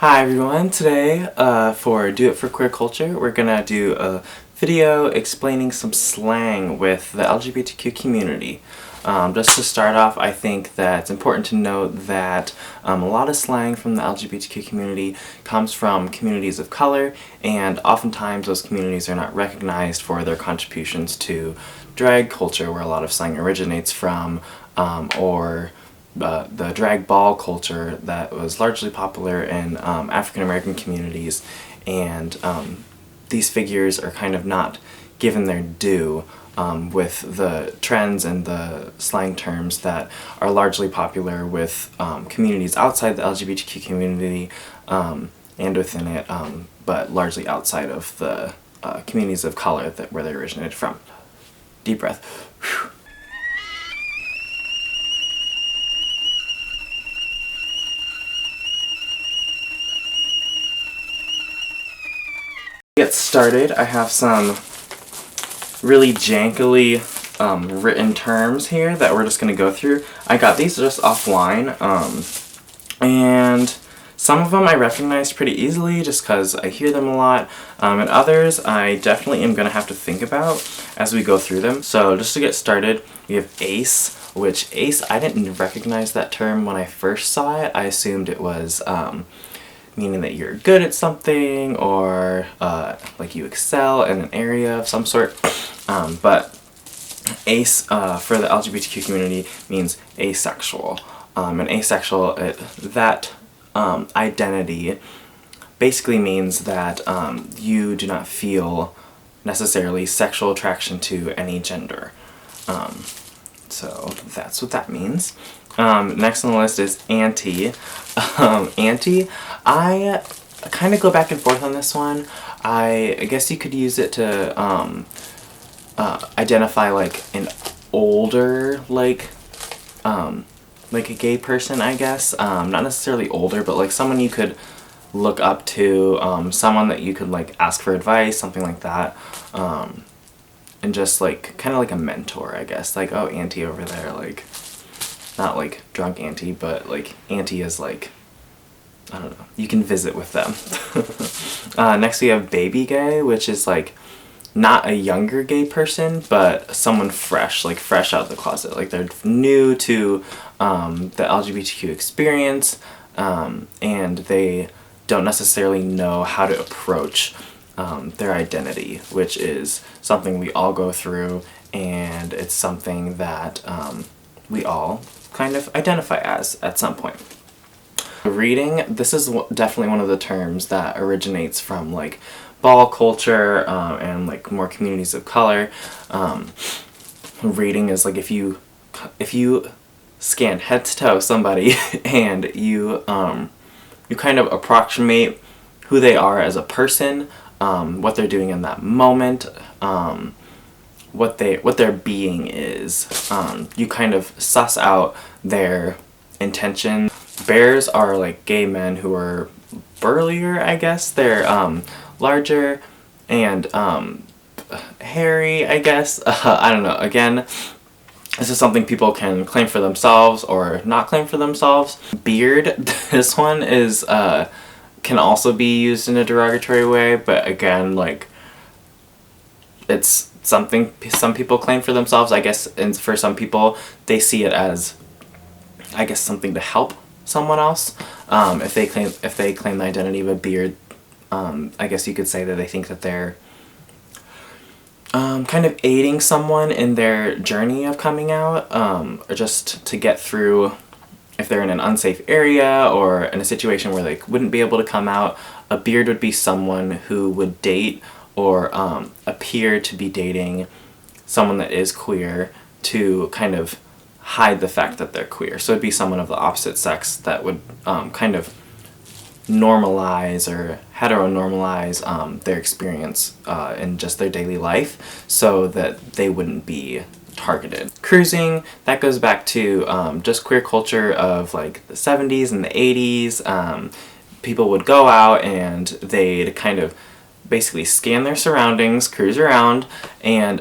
Hi everyone, today for Do It for Queer Culture we're gonna do a video explaining some slang with the LGBTQ community. Just to start off, I think that it's important to note that a lot of slang from the LGBTQ community comes from communities of color, and oftentimes those communities are not recognized for their contributions to drag culture, where a lot of slang originates from, or the drag ball culture that was largely popular in African American communities, and these figures are kind of not given their due with the trends and the slang terms that are largely popular with communities outside the LGBTQ community and within it, but largely outside of the communities of color where they originated from. Deep breath. Whew. To get started, I have some really jankily written terms here that we're just going to go through. I got these just offline, and some of them I recognized pretty easily just because I hear them a lot, and others I definitely am going to have to think about as we go through them. So just to get started, we have ace, which ace, I didn't recognize that term when I first saw it. I assumed it was meaning that you're good at something, or like you excel in an area of some sort. But ace for the LGBTQ community means asexual. And asexual, that identity basically means that you do not feel necessarily sexual attraction to any gender. So that's what that means. Next on the list is anti. Anti, I kind of go back and forth on this one. I guess you could use it to identify like an older, like a gay person, I guess. Not necessarily older, but like someone you could look up to, someone that you could like ask for advice, something like that. And just like kind of like a mentor, I guess. Like, oh, auntie over there, like not like drunk auntie, but like auntie is like, I don't know, you can visit with them. Next we have baby gay, which is like not a younger gay person, but someone fresh, like fresh out of the closet. Like they're new to the LGBTQ experience, and they don't necessarily know how to approach their identity, which is something we all go through, and it's something that we all kind of identify as at some point. Reading, this is definitely one of the terms that originates from like ball culture and like more communities of color. Reading is like if you scan head to toe somebody and you kind of approximate who they are as a person, what they're doing in that moment, what their being is. You kind of suss out their intention. Bears are like gay men who are burlier, I guess. They're larger and hairy, I guess. I don't know. Again, this is something people can claim for themselves or not claim for themselves. Beard, this one is can also be used in a derogatory way, but again, like it's something some people claim for themselves, I guess, and for some people they see it as, I guess, something to help someone else. If they claim the identity of a beard, I guess you could say that they think that they're kind of aiding someone in their journey of coming out, or just to get through if they're in an unsafe area or in a situation where they wouldn't be able to come out. A beard would be someone who would date or appear to be dating someone that is queer to kind of hide the fact that they're queer. So it'd be someone of the opposite sex that would kind of normalize or heteronormalize their experience in just their daily life so that they wouldn't be targeted. Cruising, that goes back to just queer culture of like the 70s and the 80s. People would go out and they'd kind of basically scan their surroundings, cruise around, and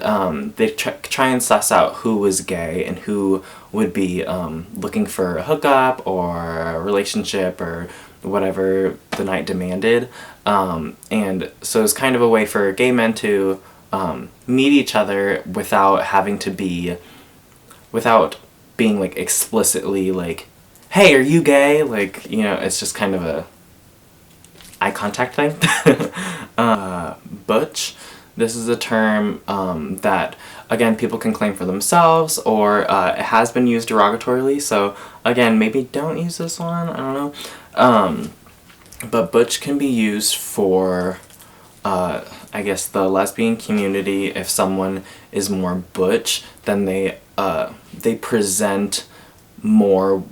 they try and suss out who was gay and who would be looking for a hookup or a relationship or whatever the night demanded. And so it's kind of a way for gay men to meet each other without being like explicitly like, hey, are you gay? Like, you know, it's just kind of a eye contact thing. Butch. This is a term that, again, people can claim for themselves, or it has been used derogatorily, so again, maybe don't use this one, I don't know. But butch can be used for, I guess, the lesbian community. If someone is more butch, then they present more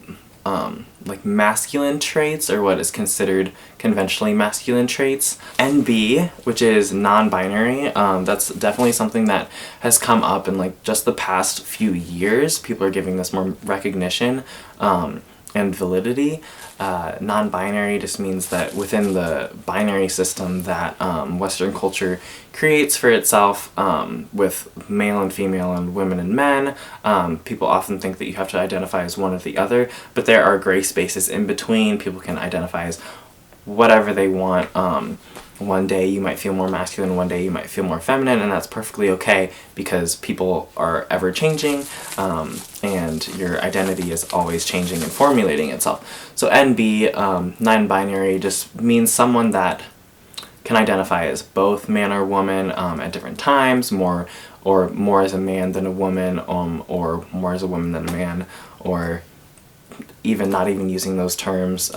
like masculine traits, or what is considered conventionally masculine traits. NB, which is non-binary, that's definitely something that has come up in like just the past few years. People are giving this more recognition and validity. Non-binary just means that within the binary system that Western culture creates for itself, with male and female and women and men, people often think that you have to identify as one or the other, but there are gray spaces in between. People can identify as whatever they want. One day you might feel more masculine, one day you might feel more feminine, and that's perfectly okay because people are ever changing, and your identity is always changing and formulating itself. So NB, non-binary, just means someone that can identify as both man or woman at different times, more as a man than a woman, or more as a woman than a man, or even not even using those terms,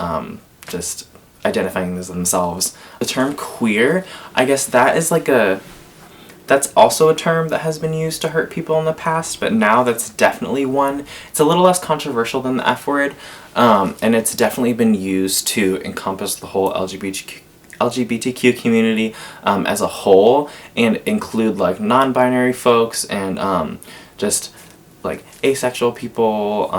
just identifying as themselves. The term queer, I guess that is like that's also a term that has been used to hurt people in the past, but now that's definitely one. It's a little less controversial than the F word, and it's definitely been used to encompass the whole LGBTQ community as a whole, and include like non-binary folks and just like asexual people,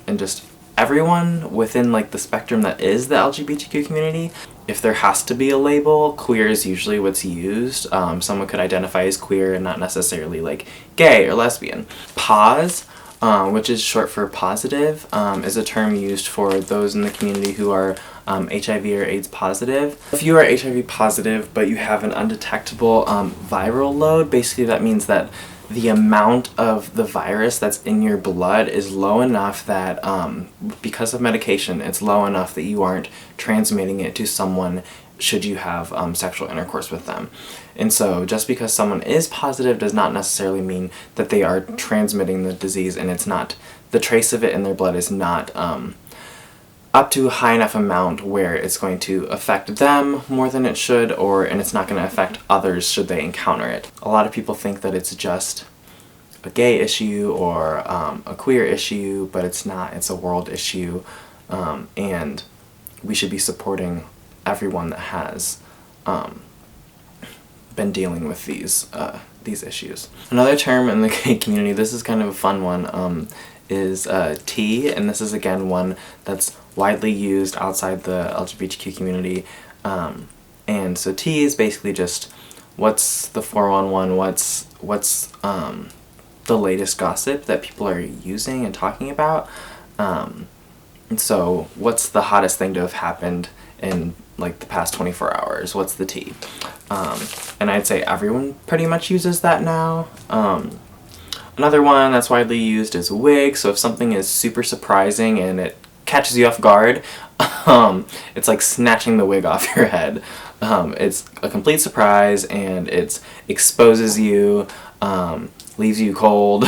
and just everyone within like the spectrum that is the LGBTQ community. If there has to be a label, queer is usually what's used. Someone could identify as queer and not necessarily like gay or lesbian. Pos, which is short for positive, is a term used for those in the community who are HIV or AIDS positive. If you are HIV positive but you have an undetectable viral load, basically that means that the amount of the virus that's in your blood is low enough that, because of medication, it's low enough that you aren't transmitting it to someone should you have sexual intercourse with them. And so just because someone is positive does not necessarily mean that they are transmitting the disease, and it's not, the trace of it in their blood is not up to a high enough amount where it's going to affect them more than it should, and it's not going to affect others should they encounter it. A lot of people think that it's just a gay issue or a queer issue, but it's not. It's a world issue, and we should be supporting everyone that has been dealing with these issues. Another term in the gay community, this is kind of a fun one, is T, and this is again one that's widely used outside the LGBTQ community, and so T is basically just what's the 411, what's the latest gossip that people are using and talking about, and so what's the hottest thing to have happened in like the past 24 hours, what's the T, and I'd say everyone pretty much uses that now. Another one that's widely used is wig, so if something is super surprising and it catches you off guard, it's like snatching the wig off your head. It's a complete surprise and it exposes you, leaves you cold,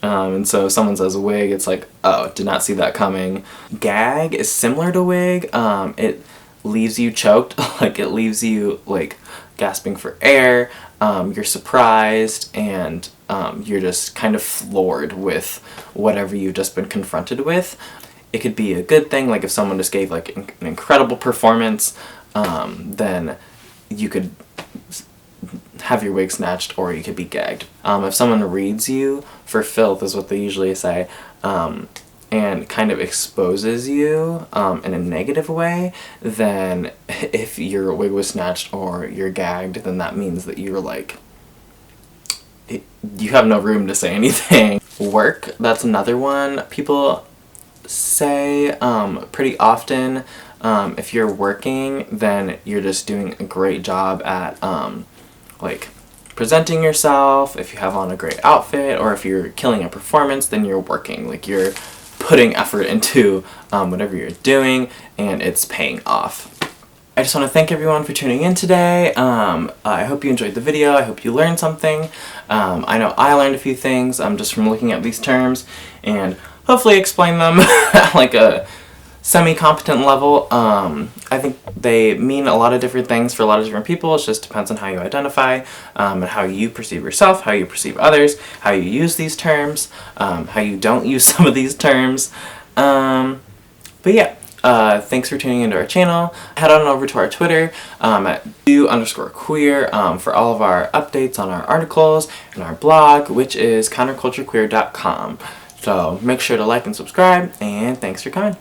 and so if someone says wig, it's like, oh, did not see that coming. Gag is similar to wig. It leaves you choked, like it leaves you like gasping for air, you're surprised, and you're just kind of floored with whatever you've just been confronted with. It could be a good thing, like if someone just gave like an incredible performance, then you could have your wig snatched, or you could be gagged. If someone reads you for filth, is what they usually say, and kind of exposes you in a negative way, then if your wig was snatched or you're gagged, then that means that you're like, you have no room to say anything. Work, that's another one people say pretty often. If you're working, then you're just doing a great job at like presenting yourself. If you have on a great outfit, or if you're killing a performance, then you're working. Like, you're putting effort into whatever you're doing, and it's paying off. I just want to thank everyone for tuning in today. I hope you enjoyed the video. I hope you learned something. I know I learned a few things just from looking at these terms, and hopefully explain them at like a semi-competent level. I think they mean a lot of different things for a lot of different people. It just depends on how you identify, and how you perceive yourself, how you perceive others, how you use these terms, how you don't use some of these terms. But yeah. Thanks for tuning into our channel. Head on over to our Twitter at do_queer for all of our updates on our articles and our blog, which is counterculturequeer.com. So make sure to like and subscribe, and thanks for coming.